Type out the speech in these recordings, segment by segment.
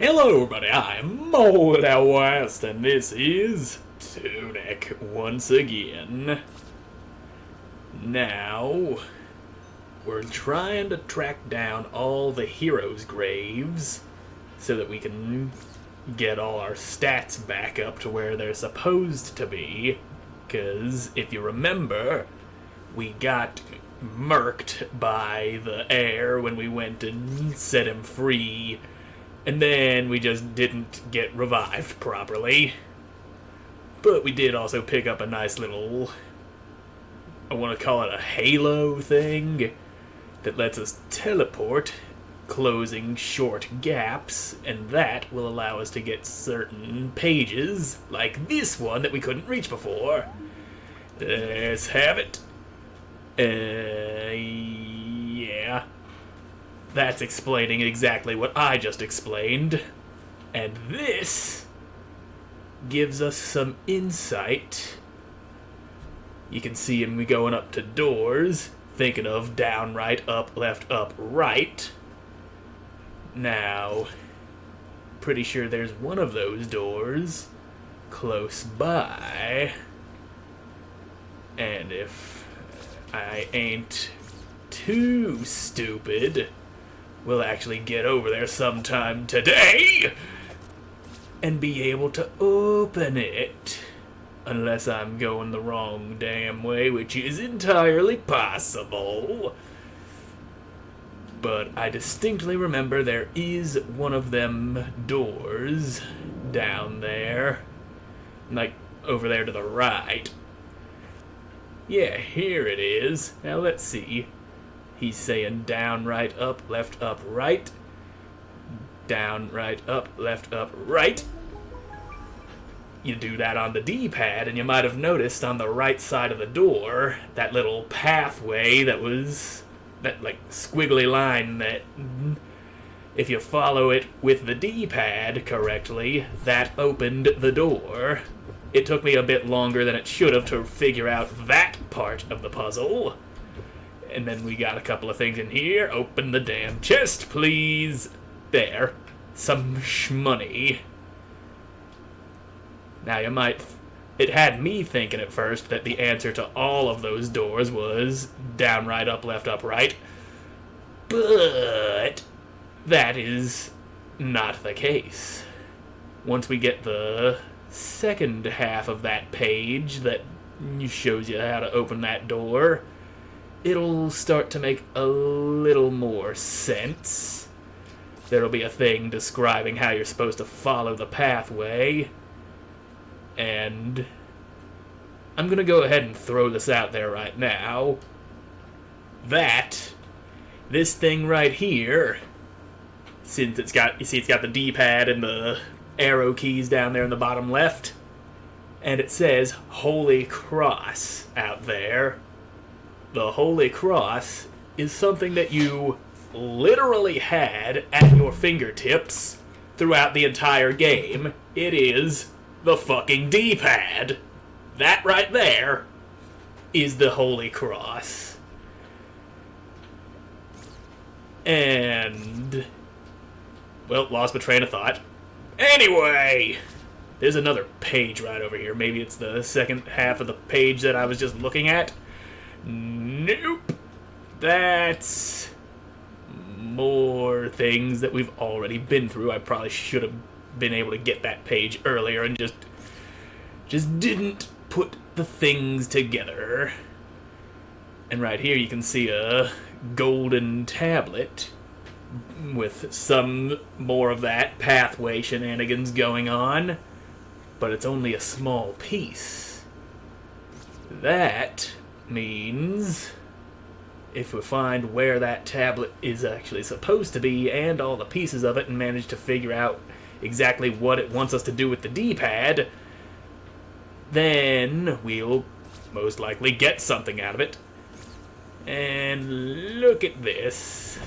Hello everybody, I'm Moldy West, and this is Tunic once again. Now, we're trying to track down all the heroes' graves so that we can get all our stats back up to where they're supposed to be. Because, if you remember, we got murked by the air when we went and set him free. And then we just didn't get revived properly. But we did also pick up a nice little, I want to call it a halo thing, that lets us teleport, closing short gaps, and that will allow us to get certain pages, like this one that we couldn't reach before. Let's have it. Yeah. That's explaining exactly what I just explained. And this gives us some insight. You can see him going up to doors, thinking of down, right, up, left, up, right. Now, pretty sure there's one of those doors close by. And if I ain't too stupid, we'll actually get over there sometime today and be able to open it. Unless I'm going the wrong damn way, which is entirely possible. But I distinctly remember there is one of them doors down there. Like, over there to the right. Yeah, here it is. Now let's see. He's saying down, right, up, left, up, right. Down, right, up, left, up, right. You do that on the D-pad, and you might have noticed on the right side of the door, that little pathway that was, that like squiggly line that, if you follow it with the D-pad correctly, that opened the door. It took me a bit longer than it should have to figure out that part of the puzzle. And then we got a couple of things in here. Open the damn chest, please. There. Some shmoney. Now you might... It had me thinking at first that the answer to all of those doors was down, right, up, left, up, right. But that is not the case. Once we get the second half of that page that shows you how to open that door, it'll start to make a little more sense. There'll be a thing describing how you're supposed to follow the pathway. And I'm going to go ahead and throw this out there right now. This thing right here, since it's got, you see it's got the D-pad and the arrow keys down there in the bottom left, and it says Holy Cross out there. The Holy Cross is something that you literally had at your fingertips throughout the entire game. It is the fucking D-pad. That right there is the Holy Cross. And, well, lost my train of thought. Anyway, there's another page right over here. Maybe it's the second half of the page that I was just looking at. Nope. That's more things that we've already been through. I probably should have been able to get that page earlier and just didn't put the things together. And right here you can see a golden tablet with some more of that pathway shenanigans going on, but it's only a small piece. That means if we find where that tablet is actually supposed to be and all the pieces of it and manage to figure out exactly what it wants us to do with the D-pad, then we'll most likely get something out of it. And look at this.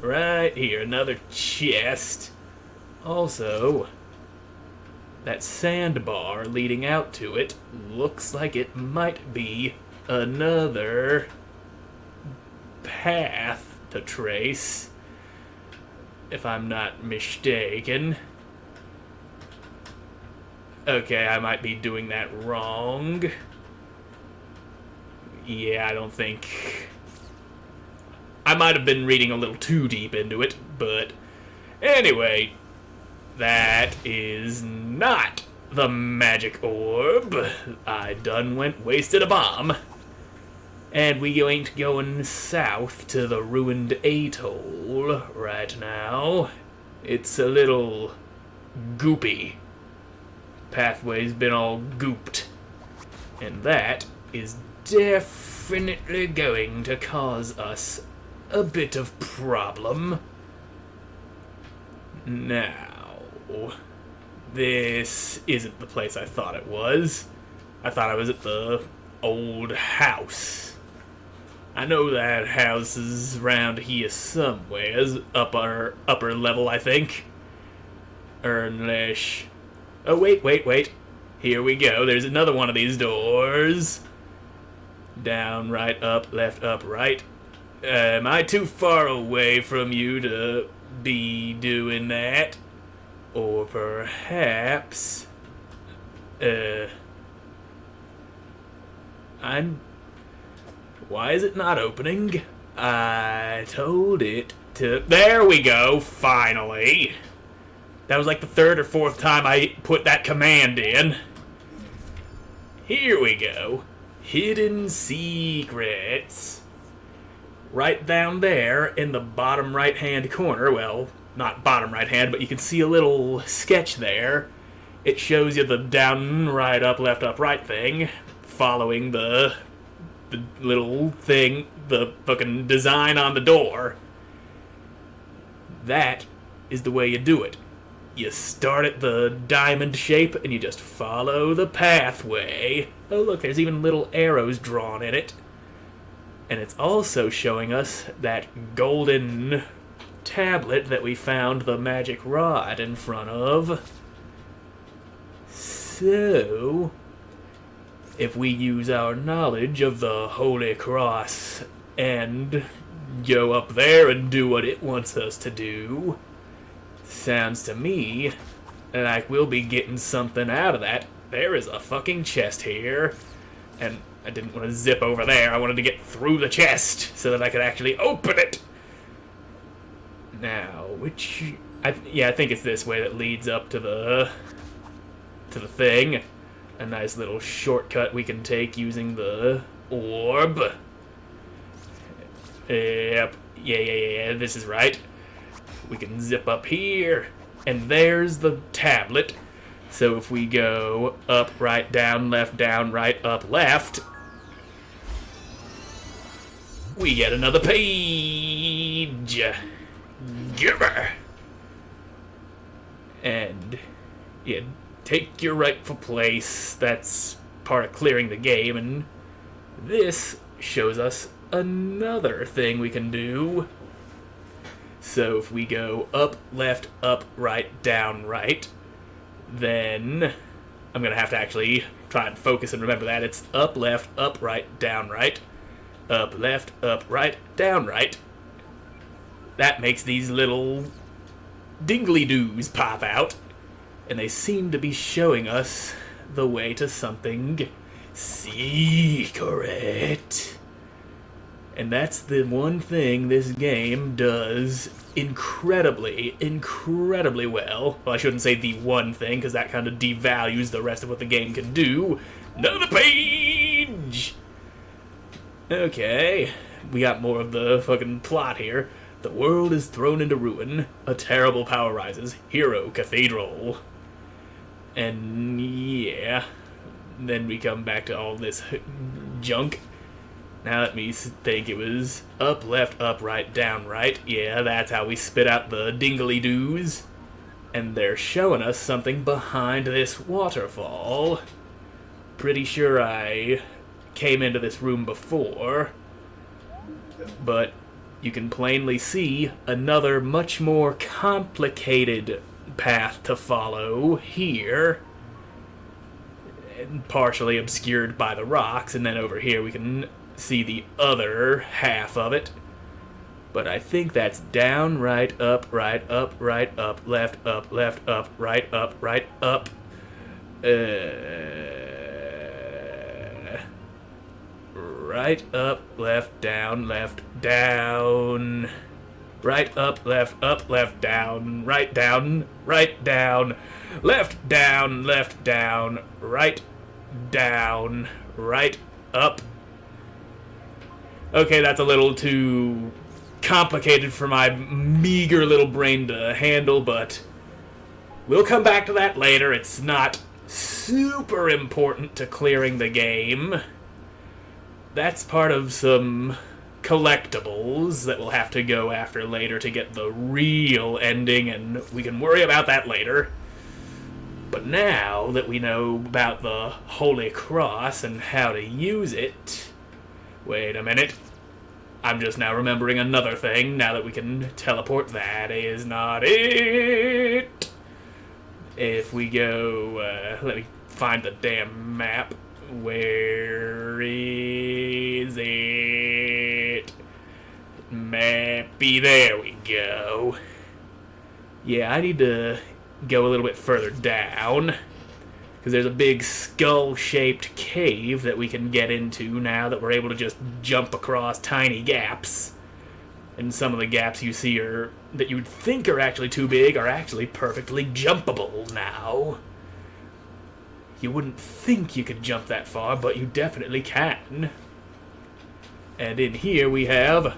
Right here, another chest. Also, that sandbar leading out to it looks like it might be another path to trace, if I'm not mistaken. Okay, I might be doing that wrong. Yeah, I don't think... I might have been reading a little too deep into it, but... Anyway, that is not the magic orb. I done wasted a bomb. And we ain't going south to the ruined atoll right now. It's a little goopy. Pathway's been all gooped. And that is definitely going to cause us a bit of problem. Now, this isn't the place I thought it was. I thought I was at the old house. I know that house is around here somewheres, upper level, I think. Unless... Oh, wait. Here we go. There's another one of these doors. Down, right, up, left, up, right. Am I too far away from you to be doing that? Or perhaps... Why is it not opening? I told it to... There we go, finally. That was like the third or fourth time I put that command in. Here we go. Hidden secrets. Right down there in the bottom right-hand corner, well, not bottom right-hand, but you can see a little sketch there. It shows you the down, right, up, left, up, right thing, following the little thing, the fucking design on the door. That is the way you do it. You start at the diamond shape and you just follow the pathway. Oh look, there's even little arrows drawn in it. And it's also showing us that golden tablet that we found the magic rod in front of. So... if we use our knowledge of the Holy Cross and go up there and do what it wants us to do, sounds to me like we'll be getting something out of that. There is a fucking chest here, and I didn't want to zip over there. I wanted to get through the chest so that I could actually open it. Now, I think it's this way that leads up to the thing. A nice little shortcut we can take using the orb. Yep. Yeah, this is right. We can zip up here, and there's the tablet. So if we go up, right, down, right, up, left, we get another page. Gibber. And, yeah, take your rightful place. That's part of clearing the game, and this shows us another thing we can do. So if we go up, left, up, right, down, right, then I'm going to have to actually try and focus and remember that. It's up, left, right, down, right, up, left, right, down, right. That makes these little dingly-doos pop out. And they seem to be showing us the way to something secret. And that's the one thing this game does incredibly well. Well, I shouldn't say the one thing, because that kind of devalues the rest of what the game can do. Another page! Okay, we got more of the fucking plot here. The world is thrown into ruin. A terrible power rises. Hero Cathedral. And yeah, then we come back to all this junk. Now let me think. It was up, left, right, down, right. Yeah, that's how we spit out the dingly-doos. And they're showing us something behind this waterfall. Pretty sure I came into this room before. But you can plainly see another much more complicated path to follow here, and partially obscured by the rocks, and then over here we can see the other half of it. But I think that's down, right, up, right, up, left, up, right, up, right, up. Right, up, left, down, down. Right, up, left, down, right, down, left, down, right, down, right, up. Okay, that's a little too complicated for my meager little brain to handle, but we'll come back to that later. It's not super important to clearing the game. That's part of some collectibles that we'll have to go after later to get the real ending, and we can worry about that later. But now that we know about the Holy Cross and how to use it... Wait a minute. I'm just now remembering another thing now that we can teleport. That is not it. If we go... let me find the damn map. Where is it? Mappy, there we go. Yeah, I need to go a little bit further down, because there's a big skull-shaped cave that we can get into now that we're able to just jump across tiny gaps. And some of the gaps you see are that you'd think are actually too big are actually perfectly jumpable now. You wouldn't think you could jump that far, but you definitely can. And in here we have...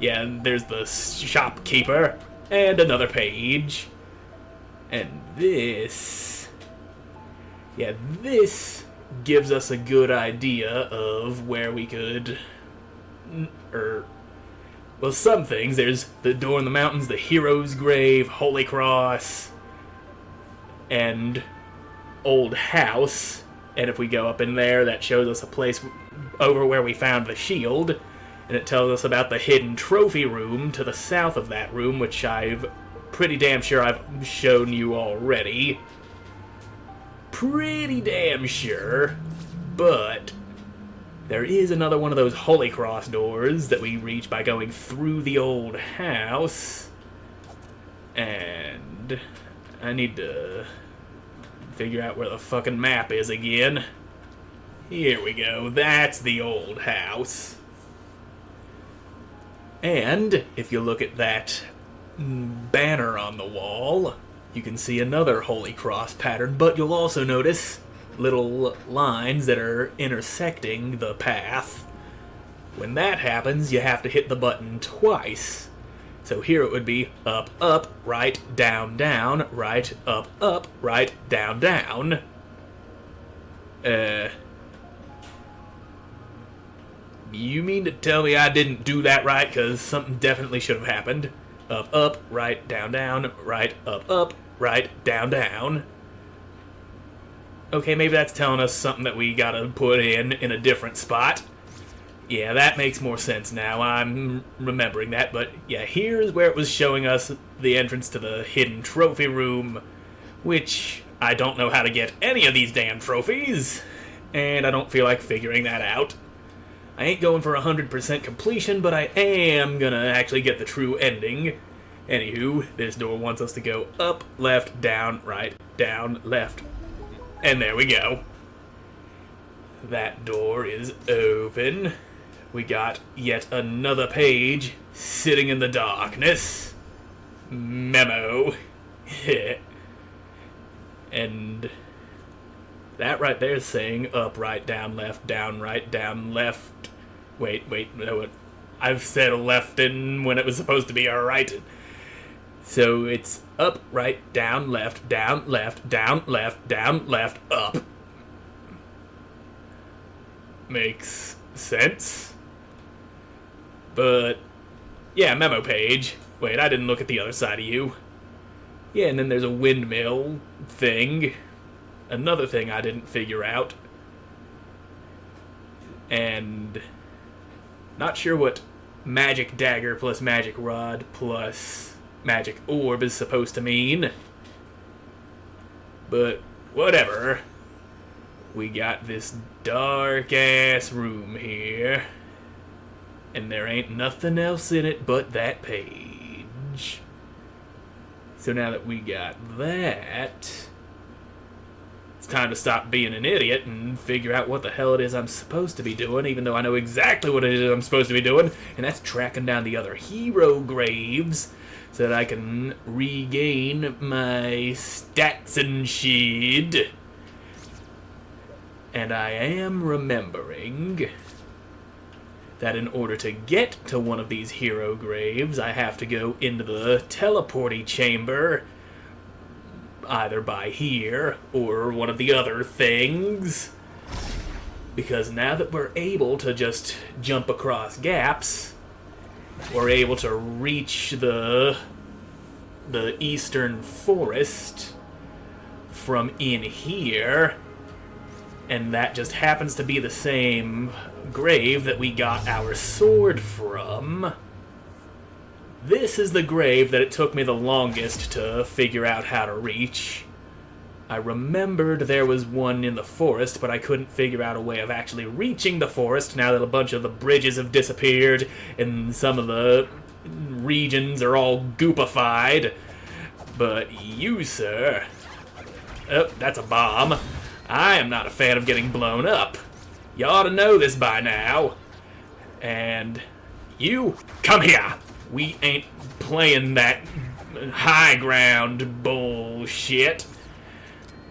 Yeah, there's the shopkeeper, and another page. And this... Yeah, this gives us a good idea of where we could... Well, some things. There's the door in the mountains, the hero's grave, Holy Cross, and old house. And if we go up in there, that shows us a place over where we found the shield. And it tells us about the hidden trophy room to the south of that room, which I'm pretty damn sure I've shown you already. Pretty damn sure. But there is another one of those Holy Cross doors that we reach by going through the old house. And I need to figure out where the fucking map is again. Here we go. That's the old house. And if you look at that banner on the wall, you can see another Holy Cross pattern, but you'll also notice little lines that are intersecting the path. When that happens, you have to hit the button twice. So here it would be up, up, right, down, right, up, right, down. You mean to tell me I didn't do that right? Because something definitely should have happened. Up, right, down, right, up, right, down. Okay, maybe that's telling us something that we gotta put in a different spot. Yeah, that makes more sense now. I'm remembering that, but yeah, here's where it was showing us the entrance to the hidden trophy room, which I don't know how to get any of these damn trophies, and I don't feel like figuring that out. I ain't going for 100% completion, but I am gonna actually get the true ending. Anywho, this door wants us to go up, left, down, right, down, left. And there we go. That door is open. We got yet another page sitting in the darkness. Memo. And that right there is saying up, right, down, left, down, right, down, left. Wait, no, I've said left in when it was supposed to be a right. So it's up, right, down, left, down, left, down, left, down, left, up. Makes sense. But, yeah, memo page. Wait, I didn't look at the other side of you. Yeah, and then there's a windmill thing. Another thing I didn't figure out. And not sure what magic dagger plus magic rod plus magic orb is supposed to mean. But whatever. We got this dark-ass room here. And there ain't nothing else in it but that page. So now that we got that, it's time to stop being an idiot and figure out what the hell it is I'm supposed to be doing, even though I know exactly what it is I'm supposed to be doing, and that's tracking down the other hero graves so that I can regain my stats and shit. And I am remembering that in order to get to one of these hero graves, I have to go into the teleporty chamber, either by here or one of the other things. Because now that we're able to just jump across gaps, we're able to reach the eastern forest from in here, and that just happens to be the same grave that we got our sword from. This is the grave that it took me the longest to figure out how to reach. I remembered there was one in the forest, but I couldn't figure out a way of actually reaching the forest now that a bunch of the bridges have disappeared and some of the regions are all goopified. But you, sir... Oh, that's a bomb. I am not a fan of getting blown up. You ought to know this by now. And you, come here. We ain't playing that high ground bullshit.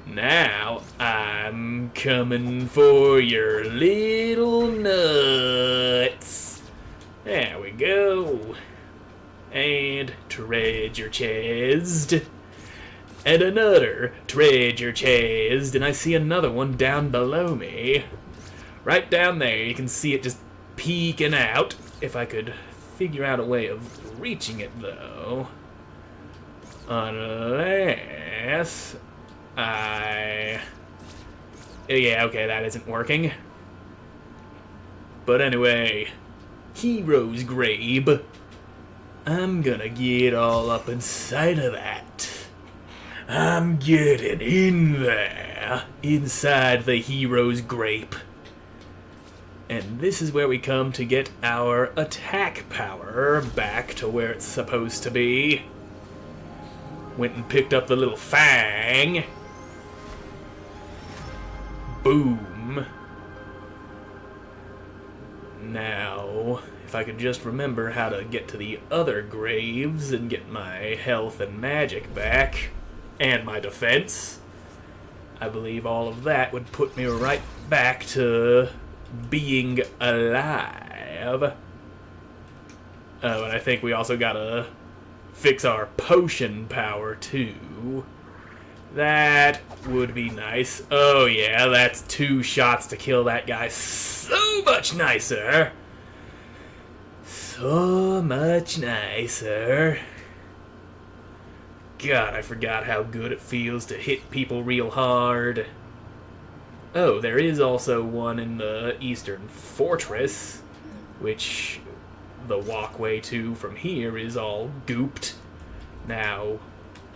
Now I'm coming for your little nuts. There we go. And treasure chest. And another treasure chest. And I see another one down below me. Right down there, you can see it just peeking out. If I could figure out a way of reaching it, though. Unless I... Yeah, okay, that isn't working. But anyway, Hero's Grave. I'm gonna get all up inside of that. I'm getting in there, inside the Hero's Grape. And this is where we come to get our attack power back to where it's supposed to be. Went and picked up the little fang. Boom. Now, if I could just remember how to get to the other graves and get my health and magic back, and my defense, I believe all of that would put me right back to being alive. Oh, and I think we also gotta fix our potion power too. That would be nice. Oh yeah, that's 2 shots to kill that guy. So much nicer. So much nicer. God, I forgot how good it feels to hit people real hard. Oh, there is also one in the Eastern Fortress, which the walkway to from here is all gooped. Now,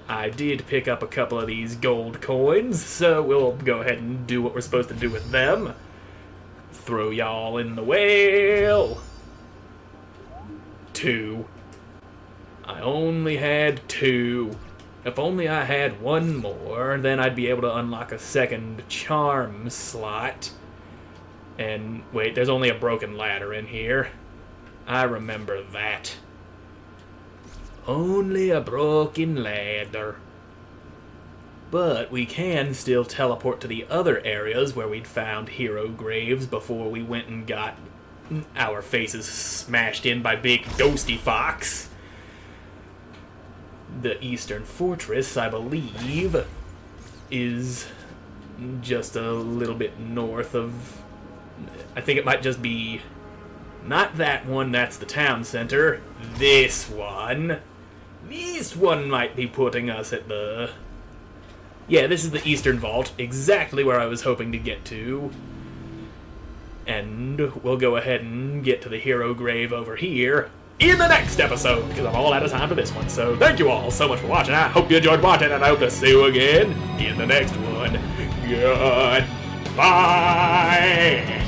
I did pick up a couple of these gold coins, so we'll go ahead and do what we're supposed to do with them. Throw y'all in the whale. 2. I only had 2. If only I had 1 more, then I'd be able to unlock a second charm slot. And wait, there's only a broken ladder in here. I remember that. Only a broken ladder. But we can still teleport to the other areas where we'd found hero graves before we went and got our faces smashed in by big ghosty fox. The Eastern Fortress, I believe, is just a little bit north of... I think it might just be... Not that one, that's the town center. This one. This one might be putting us at the... Yeah, this is the Eastern Vault, exactly where I was hoping to get to. And we'll go ahead and get to the hero grave over here in the next episode, because I'm all out of time for this one. So thank you all so much for watching. I hope you enjoyed watching, and I hope to see you again in the next one. Goodbye.